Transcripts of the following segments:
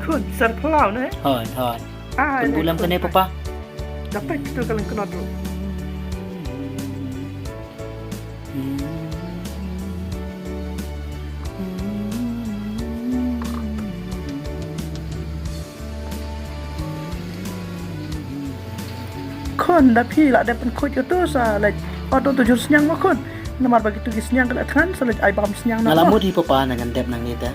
kun serpelau ne. Hoi. Kun bulam kene papa. Dapat kita kalang kenal tu. Kun dah pi lah dapat kut itu sa like auto tujuh senyang mah kun. Namar bagi tu senyang kalau kan salah ai bam senyang nama. Ngalamut hi papa nangan dep nang ni ta.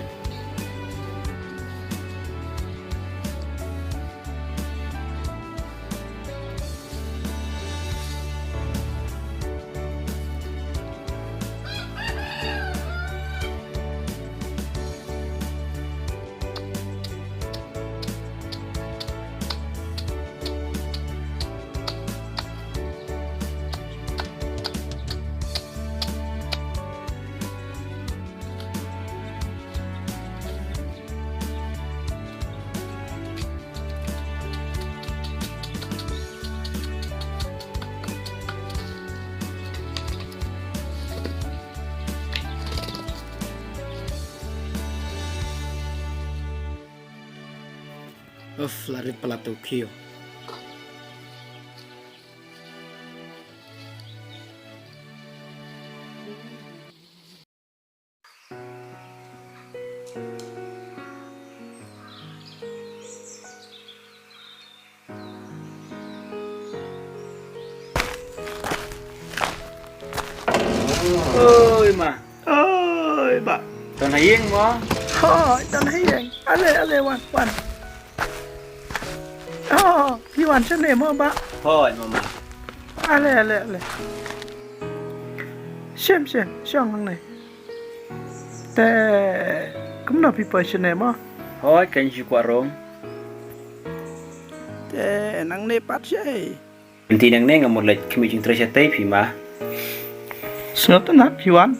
Larit pala Tokyo. Ơi mà, Oi, ba. tuần này yên quá. Hoi, dan hiang. Ale wan. Oh,พี่วันฉันเนี่ยมั้งบะ Thôi mà mà. Ale. Xem,ช่องข้างในแต่ก็ไม่พี่เปิดฉันเนี่ยมั้ง Thôi kênh chỉ quả rong. แต่นังเนี่ยปัดใช่ Mình thì đang nghe một lịch khi mình chừng trời tây phì mà. สนุกนะพี่วัน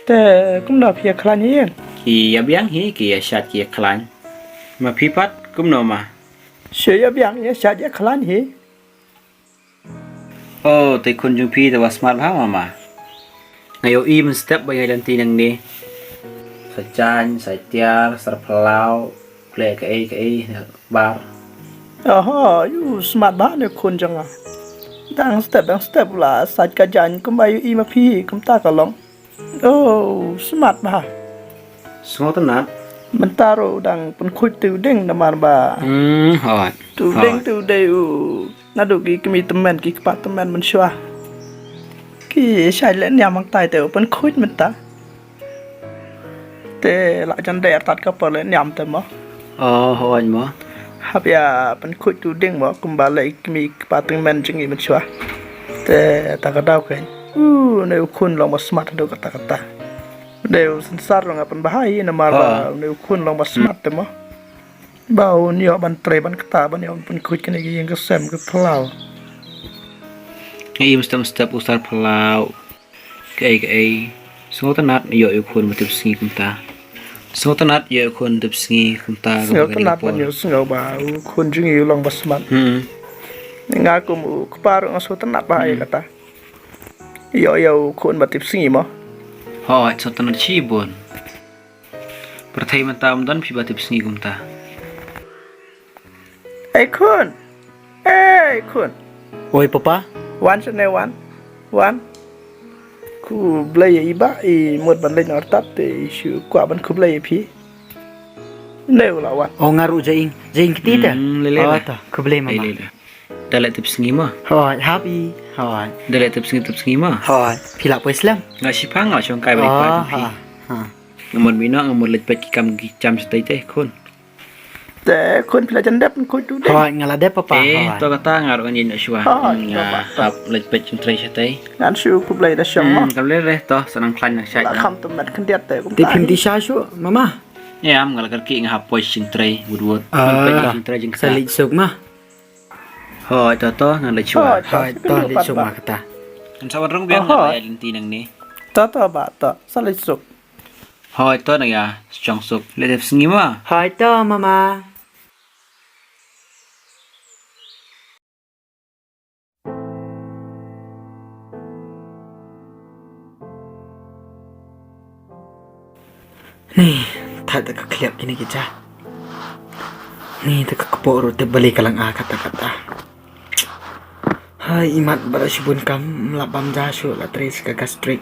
แต่ก็ไม่พี่คลานี่เอง Thì biếng hí kìa sạt kìa khăn. Mà phí phát cũng nào mà. เสียบยังเนี่ยชาจะคลานี่ Ồ, tới con chung phi và smart hóa mà. Ngày yêu im step bây giờ lần tí năng đi. Sài chan, sài tiar, sài plau, lệ cái bar. อ๋ออยู่สมาร์ทบ้านเนี่ยคนจังอ่ะดังสเต็ปละสัตว์กระจันก็มาอยู่อีมาพี่ก็ตากระลองโอ้สมาร์ทบ้า Số tân nát. มันตาโรดังเป็นคุยติวเด้งน้ำมันบ้า Hỏi. ติวเด้งติวเดียวน่าดูกี่ก็มีตำแหน่งกี่ปะตำแหน่งมันชัวกี่ใช้เล่นยามังตายแต่ว่าเป็นคุยมันตาแต่หลังจากแดดตัดก็เปิดเล่นยามแต่หมอ Hỏi mà. ฮับยาเป็นคุยติวเด้งหมอกุมบาเลยมีปะตำแหน่งจังงี้มันชัวแต่ตากระดาวกันในคุณลองมาสมัครดูกับตาเดี๋ยวสันสารลองเป็นบ้าอีน่ะมาว่าในคุณลองมาสมัครแต่หมอบ่าวเนี่ยบันเตรบันกตาบันเนี่ยเป็นคุยกันอย่างยังก็แซมก็พลาว Ngày im step usar plau. Cái số tân nát yêu yêu khuôn mà tiếp sinh chúng ta. Số tân nát yêu khuôn tiếp sinh chúng ta. เสือขนาดมันอยู่เสือบ่าวคุณจึงอยู่ลองมาสมัครงากูมูกปาร์งสุดขนาดบ่ายกันตาอยู่คุณมาติดสิ่งมั้ง Hỏi số tân nát chi buồn. Bữa thay mình tao đón phi bà tiếp sinh chúng ta. ไอ้คุณ Oi papa. วันฉันในวันกูเบลย์อีบ้าอีหมดบันเลยนอร์ตัดแต่ชูกว่าบันคุเบลย์พี่เร็วละวัน Oh ngaru jaing kita. Lele. Oh ta, ku boleh mama. Lele. Dah let tiếp sinh mà. Hoi, happy. Hoi. Dah let tiếp sinh mà. Hoi, pila po Islam. Ngài ship hang ngồi trong cái balik Oh, balik phi. ha. Ngamon bina ngamon let pet kikam jam stay teh kun. แต่คุณพิลาจันเด็บคุยดูได้ Hoi, ngaladep papa. Hoi. To kata ngaruh angin aswa. Hap let pet jam tray stay. งานชูคุเบลย์ได้ช่องมั้ง Kam le to senang klan nak ละ syai. คำตัวแมทคันเดียดแต่กู Ti phim ti sha shu, mama. Ya, am ngal kerki ngah poi jam tray wood. Pet jam tray jeng sa. Salik suk mah. Hoi to nang le chua. Hoi, to li suk mah kata. Kan sawan rong biang ngal linti nang ni. ต่อบาต่อสลิดสุก Hoi to nang ya chong suk le dep singi ma. Hoi to mama. Nih, tak ada kekelap gini kita. Ni tak kaporo te balik kalang kata-kata. Hai imat bara sibun kam labam jasu la tres ka gastrik.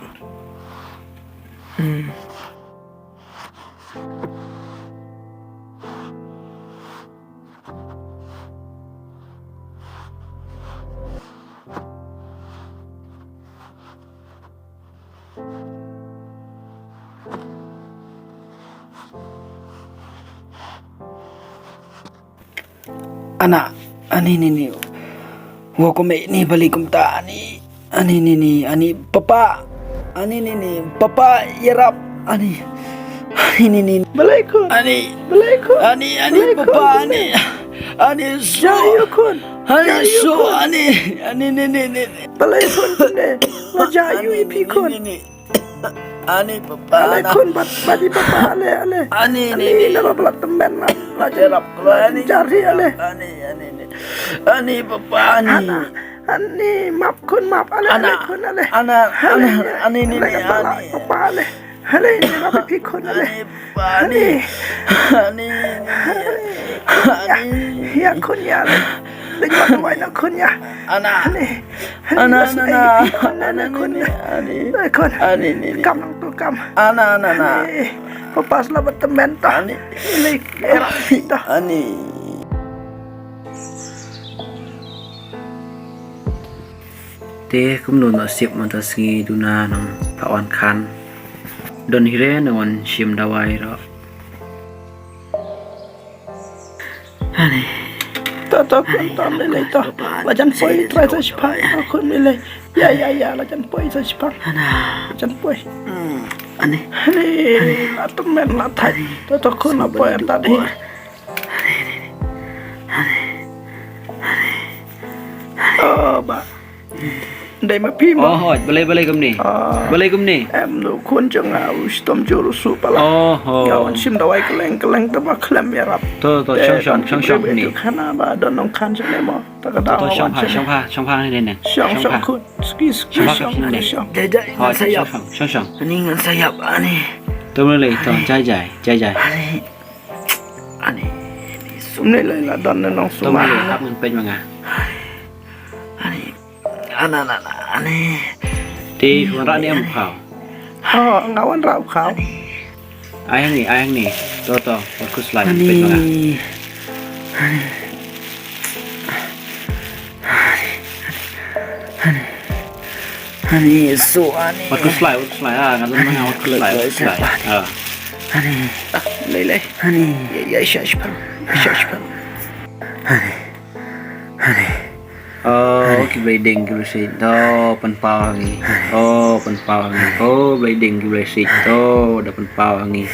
Anak, ani ni. Wo ko me ni balikum ta ani. Ani papa. Ani papa yarap ani. Ani Balaykun. ani Balaykun. ani papa ani. Ani so. Jayo kun. Ani so ani Balaykun kunde. Majayu ipi kun. Ani papa. Balaykun badi papa ale. Ani Narabalat temen lah. Jarap ani Jari ale. Ani papa ani. Ani maaf kun maaf ale kun ale. Ani Papa ale. Ale ni rapi kun ale. ani Ya kun ya ale. Dengan tuai nak kun ya. Ana kun kam nang tu kam. ana Papa selamat temen tah. Ini rapi tah. ani Te kum nun no sip man ta singi duna nang pawan kan. Don hire na wan shim dawai ro. Tata kun tam lele tah. Lajan poi try sa sipang. Kun lele. Ya lajan poi sa sipang. Lajan poi. ani La temen la thai. Tata kun apa yang tadi? Oh, ba. Đây mà phim Oh, hoj, balay kum ni. Balay kum ni. em nu kun jangan ustom juru su pala. Oh, Gawan sim dawai keleng taba klem ya rap. to shong ni. Kana ba don nong kan sene mo. Tak ada To shong pa ni nè. Syong kun ski Syong pa syong kim ni. syong. jajak Hoj, sayap shong. ani ngan sayap ani To mulai to jai. ani Sumne lai la don nong To mulai suma. hap ngan pen manga. ani ani Ti ra ni am phao. Ha ngawan rau khao. Ayang ni. To fokus lai ani pen manga. ani so ani Fokus lai ngan manga fokus lai. ani Lele. ani Ya shashpang. Oh, kiblading kiblasit to panpawangi. Oh, panpawangi. Oh, blading kiblasit to da panpawangi.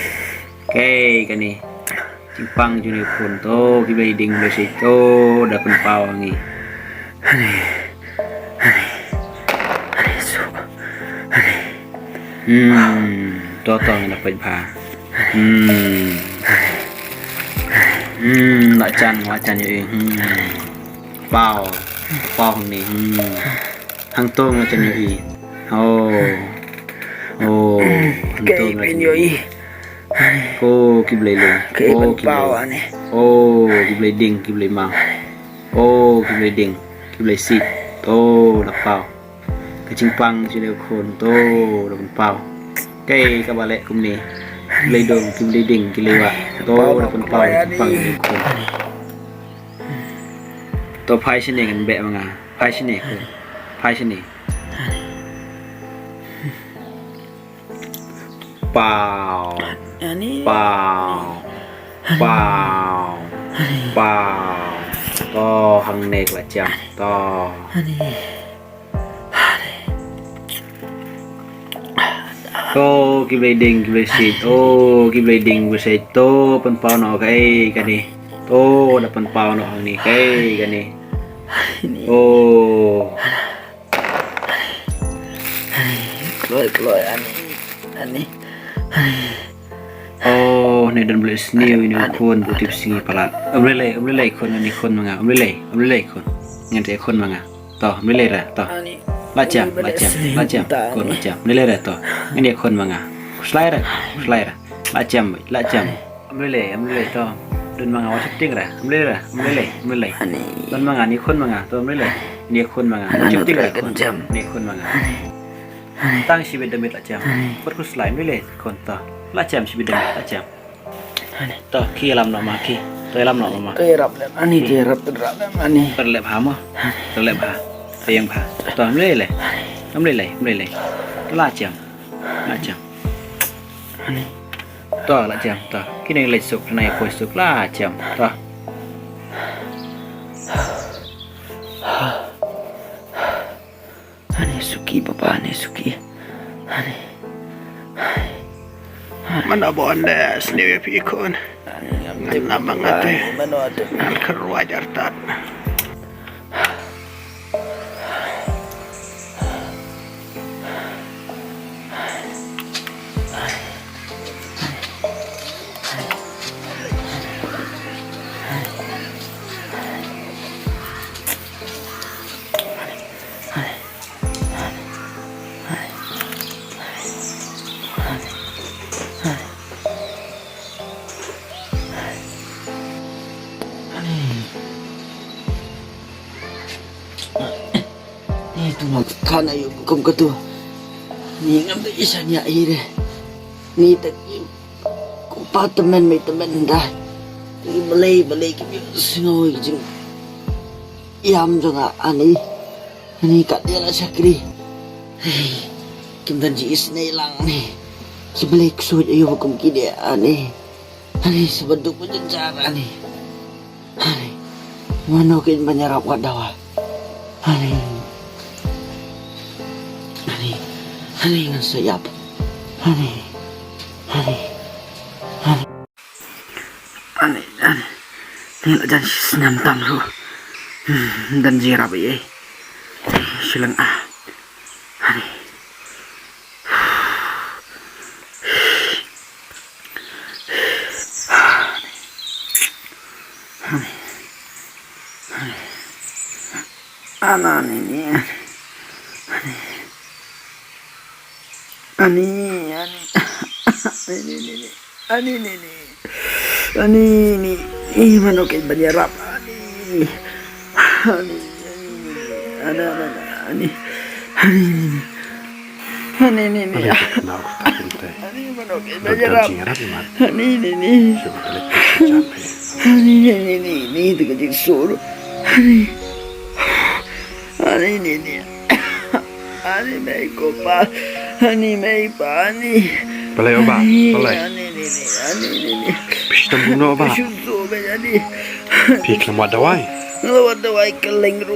Okay, kani. Simpang juni pun to kiblading kiblasit to da panpawangi. so To nga dapat pa. Lại chăn vậy. Bao hằng này. Hằng tôm là chăn vậy. Hằng kay tôm là chăn pinyoy cô kiblay luôn. kay pagpaw ani Kiblay ding, kiblay mang. Kiblay ding, kiblay sit. Đập bao. Cái chinh pang chỉ đều khôn đập bao. Cái ballet cũng nè. Kiblay dong, kiblay ding, kiblay wa. Đập bao pang chỉ khôn. To phai sini kan be manga. Phai sini. Pow. ani To hằng nệt là chậm. To. To kiblay ding, kiblay sit. Kiblay ding, kiblay sit. To panpaw no kay kani. To da panpaw no ang ni kay kani. kloy ani Ni dan boleh sniu ini kon butip singi palat. Umlelai kon ni kon manga. Umlelai kon. Ngan kon manga. To, umlelai ra to. ani Lacam. Kon lacam. Umlelai ra to. Ngan kon manga. Slai ra. Lacam. Umlelai to. เดินมางาว่าชิปติ้งแหละไม่เลยไม่เลย Ani. ต้นมางานี่คนมางาตัวไม่เลยเนี่ยคนมางาชิปติ้งแหละคนเนี่ยคนมางาตั้งชีวิตเดิมละแจมพูดคุยสไลด์ไม่เลยคนต่อละแจมชีวิตเดิมละแจมต่อขี้ลำหน่อมาขี้ตัวลำหน่อมา Terap lem. Ani terap ani. ตัดเล็บหามั้งตัดเล็บหาเตียงผาต่อไม่เลยไม่เลยละแจมต่อละแจมต่อขี้ในเลยสุกในป่วยสุกละแจมต่อAni suki papa ani suki. Ani. Mana bondes ni pikun. Tim nama ngate. Mano ate. Al kerwa jartat. Ni tu nak kana yo kum ka tu. Ni ngam tu isa nya ire. Ni tak ku apartment mai temen dah. Ni balai ki singoi ki jing. Yam jonga ani. Ani kat dia la sakri. Kim dan ji isne lang ni. Ki balai ksoj ayo kum ki dia ani. Ani sebaduk penjara ni. Ani. Mano kin banyarap kadawa. Ani. Ani nga sayap. Ani. Ni la jan sinam tam ru. Dan jira ba ye. Silang Ani. Ana ni. Ani mano kay banyarap ani mano kay banyarap ani tiga jing suru ani may ko pa ani may pa ani Balai oba, balai. ani Pistam buno oba. Syusu ba ani Pik lamwa dawai. lawat dawai kaleng ru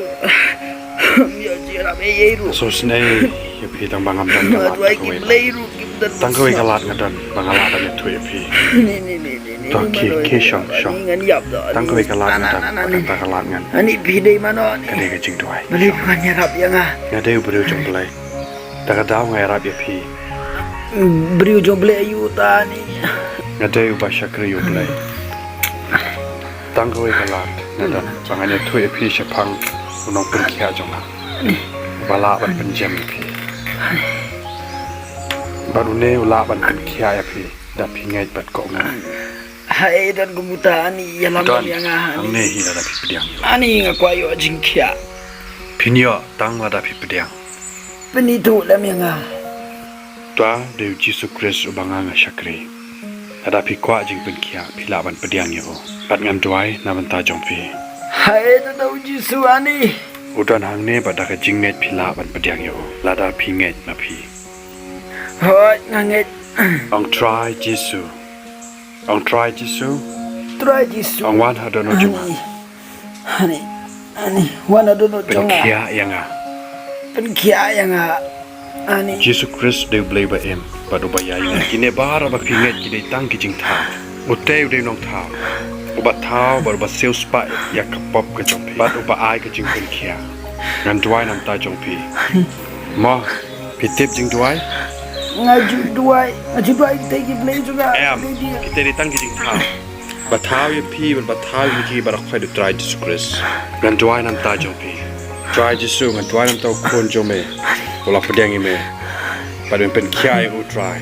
yo jira be yeru So snai ya pi tang bangam dan kalat dawai kawai. ki leiru ki dan Tang kawai kalat ngadan bangalat dan itu ya pi. ni Tok ki shong. ngan yap da Tang kawai kalat ngadan tang kalat ngan. ani bidai mano ni Kade kecing dawai. beli bukan nyarap yang Ngade ubrew jom balai. Daga daw ngai rap ya pi. beri ujung beli ayu tani Ngade uba syakri yu balai. Tang kawai kalat ngadan bangan itu ya pi syapang unong perkia jong. Bala ban penjam ya pi. Baru ne ula ban perkia ya pi. Da pi ngai bat kok ngan. hai dan gemuta ani yang Don, yang ang nehi na dapi pediang. ani ngakwayo jingkia Pinyo, tang ma dapi pediang. penitu lam yang Tua de Jesu Christ ubanga nga syakri. Adapi kwa jing penkia pilaban pediang yo. Bat ngan duai na banta jong pi. hai dan tau jisu ani Udan hang ne bat daka jing net pilaban pediang yo. Lada pi nget ma pi. hoi nganget Ong try Jesu. Ong try Jesu. try jisu Ong wan hadono jong. ani wana dono jonga Penkia yang a. penkia yang ani Jesu Christ de blay ba em. Bat ubaya yang kine bara ba pi nget kine tang ki jing ta. Uteu de nong ta. Ubat tau bar ba sel spa ya kapop ke jong pi. Bat uba ai ke jing penkia. Ngan duai nam ta jong pi. Mo pitip jing duai. ngaju duai kita ki play juga Em kita ditang ki jing ta. Bat tau ya pi bat tau ya ki bar khoi de try Jesus Christ. Ngan duai nam ta jong pi. Try Jesus ngan duai nam ta kon jong me. Bola pedang me. Bat pen kia ya u try.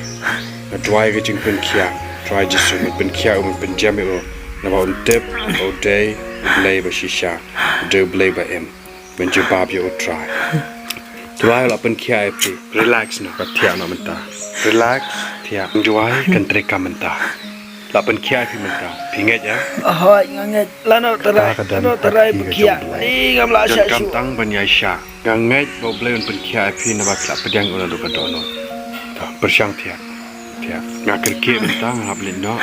Ngan duai ke jing pen kia. Try Jesus ngan pen kia u pen jam u. Naba untep, uday, ublay ba shisha, uday ublay ba em. Menjebab ya utrai. Tuai la pen kia epi. Relax na ka tia na menta. Relax, tia. Enjoy kan treka menta. La pen kia epi menta. Pinget ya. Ahoy nganget lano tarai bekia. Ni ngam la sya Jan syu. kantang ban ya sya. Nganget ba ublay un pen kia epi na ba kla pedang ula luka dono. Ta bersyang tia. Tia. Ngakir kia menta ngablin no.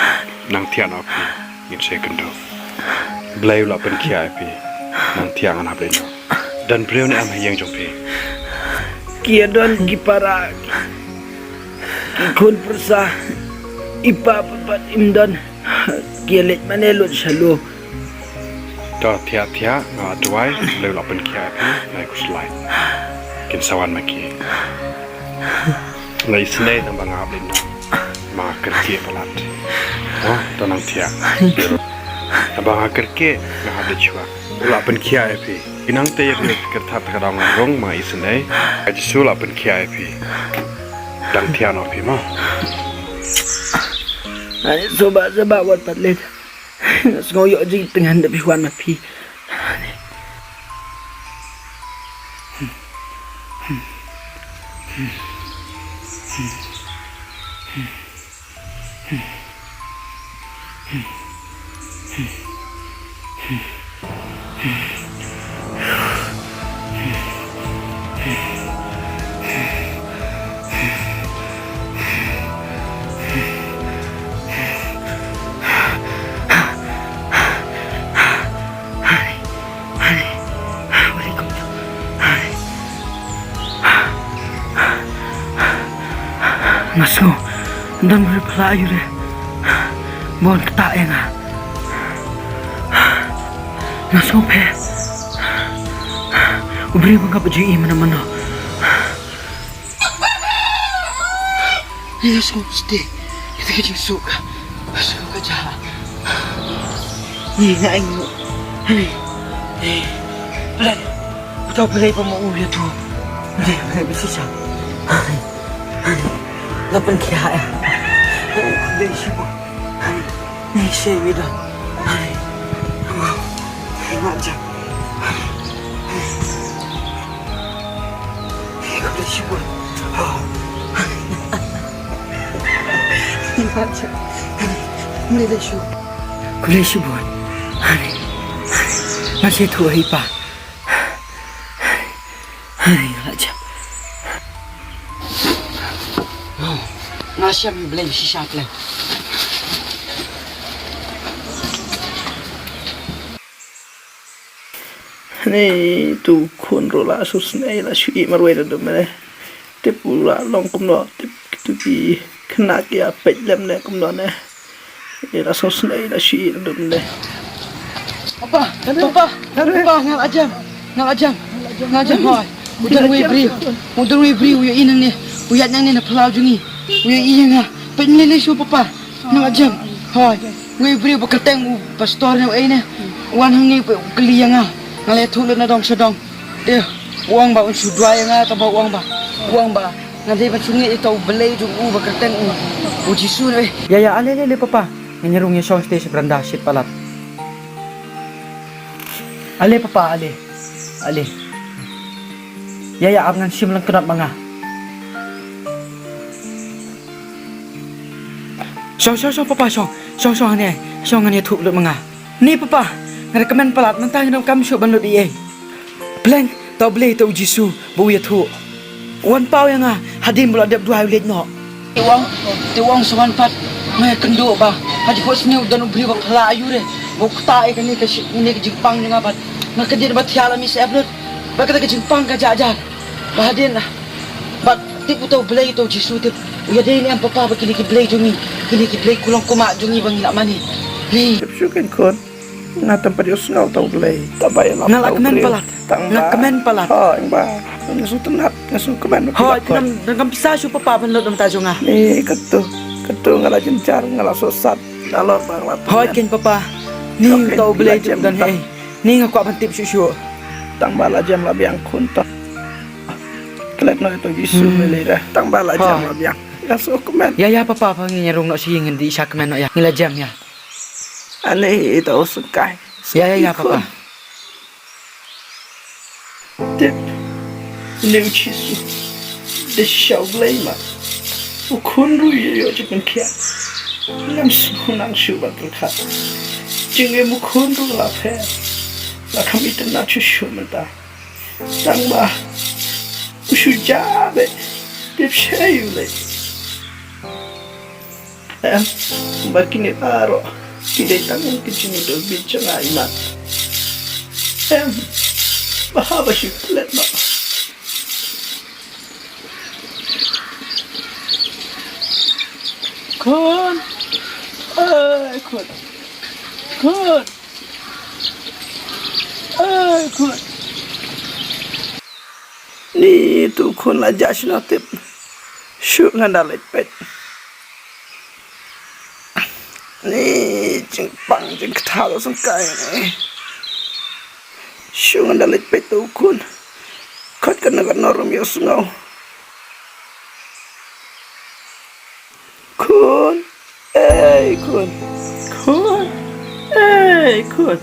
Nang tia na api. Ngin second do. Ublay la pen kia epi. Nang tia ngan ablin no. Dan beliau ni am yang jompe. Kia don ki para ki kun persa ipa papat imdon kia let manelot salo. Da tia nga aduai leu la pen kia api nai kuslai. Kin sawan maki. Ngai snei nang bang ablin no. Ma kerki palat. Oh, tanang tia. Abang kerki nga habde chua. La pen kia api. Inang te yer kertat kadang rong ma isnei. Aji su la pen kia api. Dang tia no api ma. Ani soba wat patlet. Ngoyo jing tengah ndak piwan mapi. Masuk dan berpelayu deh. Bon ketak yang masuk pe. Ubri bangga baju mana-mana. Ini semua mesti kita kecil suka. Suka jahat. Ni nak ingat. Pelan. Kau pelai pemau dia tu. Dia bisa sah. Lapan kia ya. Dia siapa? Ni saya beda. Macam. Kau dia siapa? Macam. Ni dia siapa? Kau dia siapa? Masih tua hipa. Macam. Nasya mi blame si Shaklan. Ni tu kun rola sus nei la shui marwai da dum ne. Te pula long kum no te tu ki kena ki a pet lem ne kum no ne. E la sus nei la shui da dum ne. Papa ngal ajam hoy. Udan we bri uya inang ne. Uyat nang ne na plau jungi. Uya iya pet ne le shu papa. Ngal ajam hoy. We bri bakateng u pastor ne ne. Wan hang ni kli yang ngale thulu na dong sedong. Dia uang ba unsu dua yang ta ba uang ba. Ngade ba sungi itu belai jung u bakateng u jisu ne. Ya ale papa. Nganyarong ya song stage beranda shit palat. Ale papa ale. Ya abngan sim lang kenap mga. Song papa song ne thup lut mga. Ni papa, ngerekomen palat mentang dong kam syuk ban lut ie. Plan tau blei tau jisu bu ya thu. Wan pau yang hadim bula dap dua ulit no. Ti wang sawan pat mai kendo ba. Haji ko sini udan ubri ba phala ayu re. Bok ta e kani ka ni ke jipang nga bat. Maka dia bat tiala mi seblut. Ba ka jipang ka jajar. Ba din bat ti tau blei tau jisu ti. Uya dei ni am papa ba kini ki blei jungi. Kini ki blei kulong kuma jungi bang nak mani. Ni syukan kon. Na tempat yo sngal tau blei. Tabay la. Ngalakmen palat. Ngakamen palat. Ha ba. Ngasu tenat, ngasu kemen. Hoy nang pisa syuk papa ban lut dam ta junga. Ni ketu ngala jencar ngala sosat. Dalor bang lat. Hoy ken papa. Ni tau blei jam dan hei. Ni ngakwa bantip syuk. Tang bala jam la biang kunta. Kelek no itu Yesus melira. Tang bala jam la biang. Ngasu kemen. Ya papa pangin nyarong no si ngin di sakmen no ya. Ngila jam ya. Aneh tahu sekai. Ya, Papa. Tip. Nếu chỉ số để sầu lấy mà, u khôn rồi rồi cho mình kia, năm số năng số bạc được khác, chừng em u khôn rồi là phải, là không biết nào chú số mình ta, tăng ba, u số giá vậy, tiếp xe yêu lấy, em, bà kia này ta rồi, khi để tăng cái chuyện này được biết cho ai mà, em, bà bà chịu lên mà. Khôn ơi khôn khôn ơi khôn ni tu khôn là giá nó tiếp sướng hơn đã lấy bét ni chừng bằng chừng thao đó xong cái này sướng hơn đã lấy bét tu khôn khát cái nó gần nó rồi miêu xuống ngầu khôn ê khôn khôn ê khôn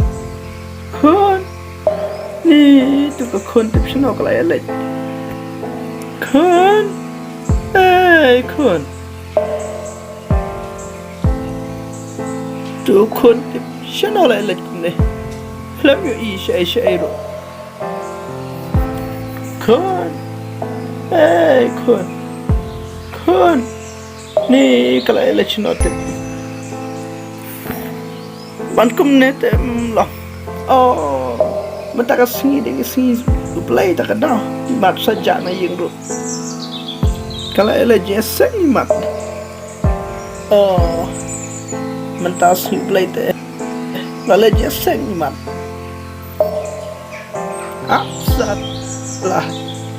khôn ni tu có khôn tiếp xuống nào cái lại lấy khôn ê khôn tu khôn tiếp xuống nào lại lấy cùng này làm gì sẽ rồi khôn ê khôn khôn ni kalau election note bankum net lo mentaka singi dengan singi play tak ada mat saja na yang ru kalau election singi mat mentaka singi play te kalau election singi mat sat lah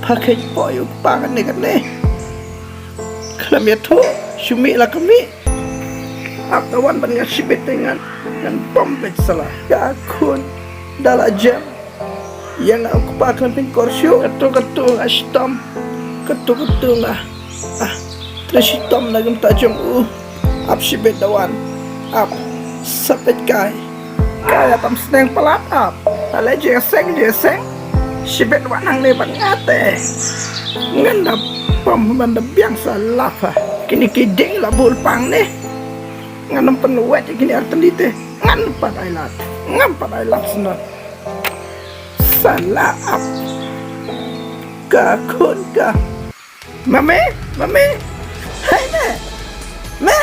pakai boy pangan ni kan ni kalau tu Syumi lah kami Aptawan ban nga sibit dengan pompet salah ya akun dala jam yang aku pakai pin korsyo ketu astam ketu lah terus hitam lagi tajam ap sibit dawan ap sapet kai apa seneng pelat ap ala jeseng sibit wanang ni ban ngate ngandap pom ban biang salah kini kiding lah bulpang nih nganam penuwet kini artan dite ngan padai lat senot salah ap ka kun ka mame hai me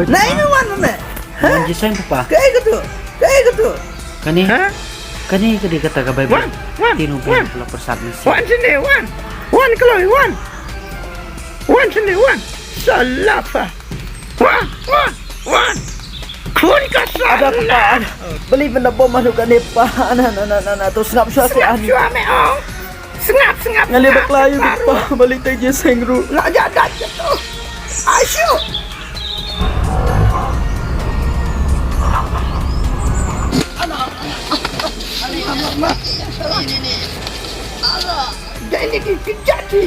nai no wan me Wan jiseng Papa. kayak gitu Kani kadi kata ka Bible. Tinu pula persat nasi. wan sini wan kalau wan sini wan salah pa wan kun ka Ada Papa. Beli benda bom masuk ke depan. Nah, tu senap suara ani. suami sengap Ngali baklayu Papa. Balik tay jiseng ru. nak jadat tu asyuk ini kejadi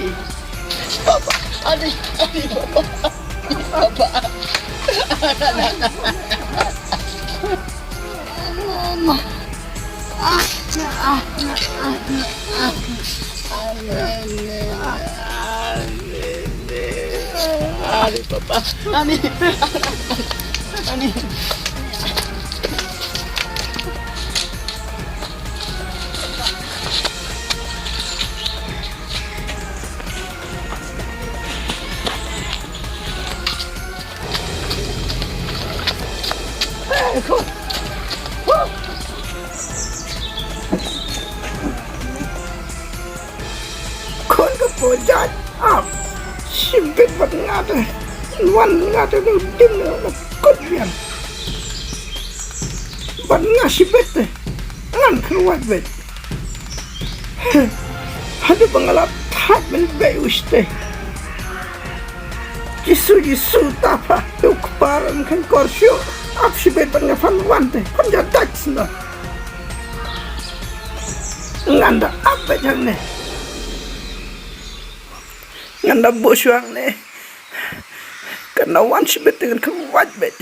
kon ke pojat simpit bat ngata wan ngata nu dim na kot bian bat ngasibet ngan keluar bet ada pengalap tak men beuste Jisu tapa uk param kan korsyo sibet bat ngafan wante kon jadat na nganda apa jangan nganda bosyang ne karena wan sibet dengan kuat bet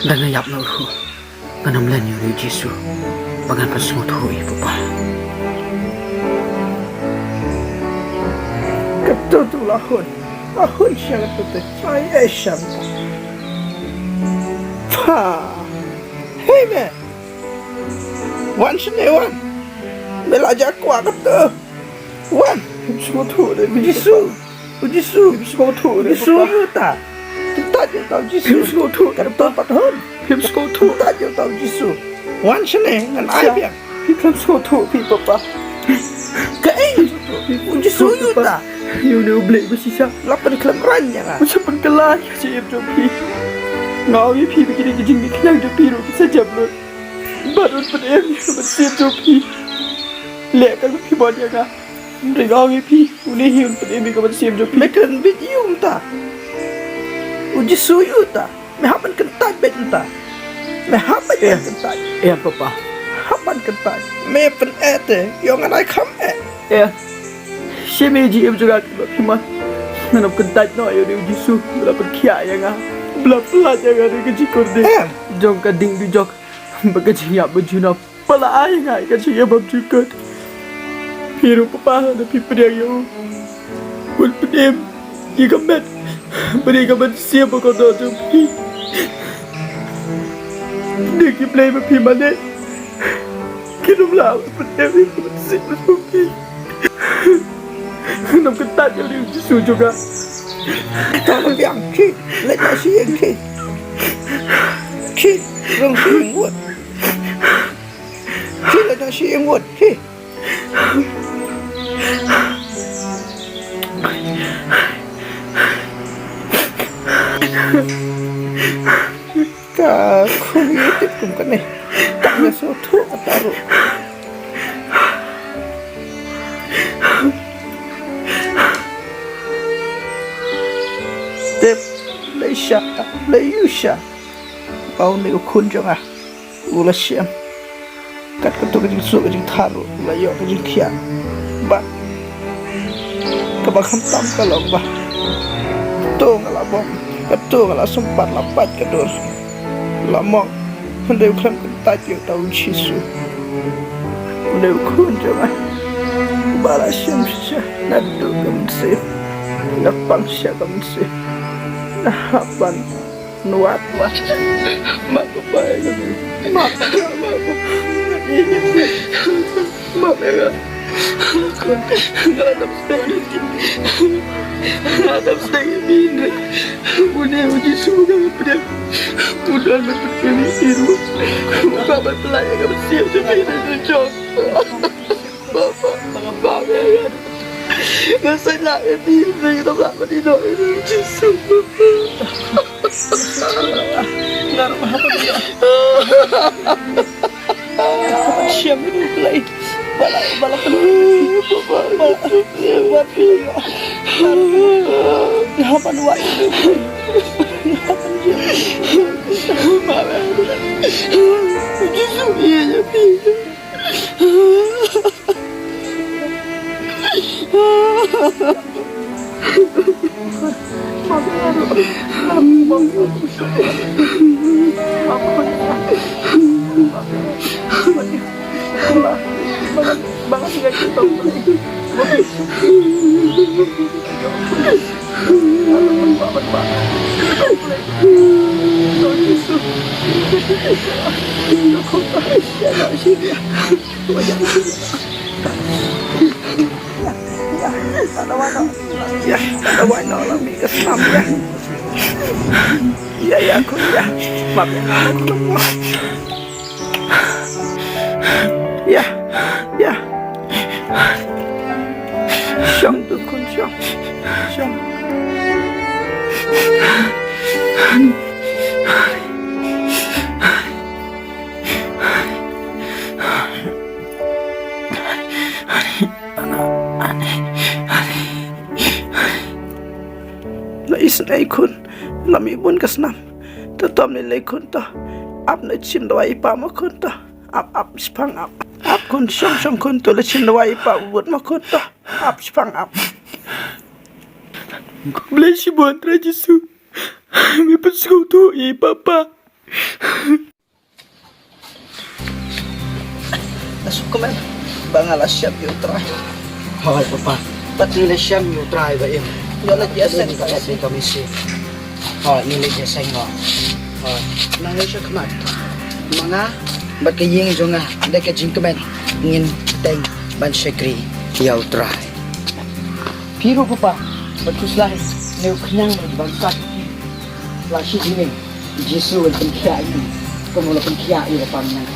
Dan ngayap na uho. Panamlan niyo rin Jesu. Bagan pasungot hui, Papa. Katutulahon. Ahon siya katutulahon. Ay siyang. Pa. Hey man. Wan siya na wan. Belajar kuat kata. Wan. Semua tu deh. Jisu. Jisu. Semua tu deh. Jisu tak. Kita je tahu Jisu. Semua tu. Kada tempat hon. Semua tu. Kita je tahu Jisu. Wan siya na. Ngan ayah. Kita semua tu. Papa. Kain. Jisu tak. Yêu đều beli bersisa. Lapan kelam ranya lah. Macam pengkelah si Jopi. Ngau ye pi begini jing ni kenyang Jopi ro bisa jam lo. Baru pada em bersih Jopi. Lek kan pi bod dia ka. Ngau ye pi uni hiun pada em ka bersih Jopi. Mekan bit yung ta. Uji suyu ta. Mehapan kentat bet ta. Mehapan kentat. Papa. Hapan kentat. Mepen ete. Yung anai kam Siapa yang juga kimat. Nanap kentat no ayo dia Jisu. Belapan kia yang Bela-bela yang ada kecikor dia. Jom kading di jok. Bagajnya berjuna. Pala ayang ay keciknya babjukat. Pero Papa ada pipri yang Wal pedem. Ika met. Mereka siapa kau tahu Jopi. Dia play mapi mana. Kira belah pedem itu siapa Jopi. Nam ketat yang dia Jisu juga. Kalau yang kid, lepas si yang kid. Kid, rong si yang word. Kid lepas si yang word. Kid. Kau kumit kum kan ni. Tak nak tu taruh. Tep Malaysia Malaysia Bau ni ukun jong Ula siam Kat ketuk kejing suuk kejing taruh Ula yok kejing kian Ba Kabak hentam kalau ba Tu ngala bom Ketu ngala sempat lapat kedur Lamok Mendai ukun kentat yang tahu Jisu Mendai ukun jong Bala siam siya Nadu kamsih Napang siya kamsih Nahapan nuat mas mak baik mak mak ya nggak ada stay ini udah uji sudah berapa udah berpikir itu bapak pelayan kamu siap sebenarnya jom bapak ya nggak salah ini kita berapa di doa ini Yesus nggak apa dia siapa ini play bala penuh bapi apa dua itu Yesus iya tapi banget sih kita ya ada warna lagi kesenam ya aku ya maaf ya ya Syang tu kun syang Isnai kun lami bun kesenam tetom ni lei kun to ap na chim dawai pa ma kun to ap spang ap kun syang kun to le chim dawai pa bud ma kun to ap spang ap bless you bon Yesus Me pasal tu papa. Nasuk ka man. Bangala siyam yung try. Hoy, papa. Pati na siyam yung try ba yun? Wala diyasan ka kasi kami si. Hoy, nili diyasan mo. Hoy, nangay siya kamat. Mga, ba't kaying ito nga? Hindi ka jing kaman. Ngin, teng, ban siya kri. Yaw try. Pero papa, ba't kuslahin? Ngayon kanyang magbangkat. Lasi din eh. Jesu ang pangkiyain. Kung wala pangkiyain, wala pang nang